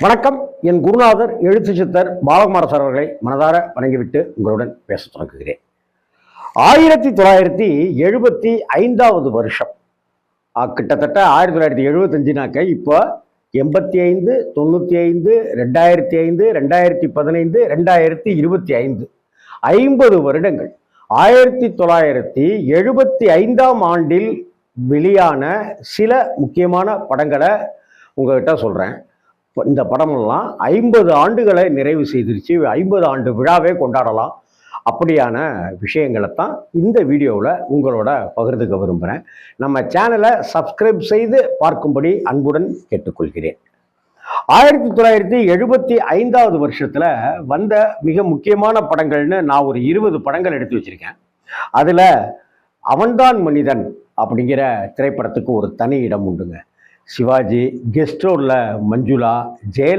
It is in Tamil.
வணக்கம். என் குருநாதர் எழுத்து சித்தர் பாலகுமார சார் அவர்களை மனதார வணங்கிவிட்டு உங்களுடன் பேச தொடங்குகிறேன். 1975 வருஷம், கிட்டத்தட்ட 1975நாக்க இப்போ 85, 95, 2005, 2015, 2025 50 வருடங்கள். 1975ஆம் ஆண்டில் வெளியான சில முக்கியமான படங்களை உங்ககிட்ட சொல்றேன். இந்த படமெல்லாம் 50 ஆண்டுகளை நிறைவு செய்திருச்சு. 50 ஆண்டு விழாவே கொண்டாடலாம். அப்படியான விஷயங்களை தான் இந்த வீடியோவில் உங்களோட பகிர்ந்துக்க விரும்புகிறேன். நம்ம சேனலை சப்ஸ்கிரைப் செய்து பார்க்கும்படி அன்புடன் கேட்டுக்கொள்கிறேன். 1975 வருஷத்தில் வந்த மிக முக்கியமான படங்கள்னு நான் ஒரு 20 படங்கள் எடுத்து வச்சிருக்கேன். அதில் அவன்தான் மனிதன் அப்படிங்கிற திரைப்படத்துக்கு ஒரு தனி இடம் உண்டுங்க. சிவாஜி, கெஸ்ட் ரோலில் மஞ்சுளா, ஜெயலலிதா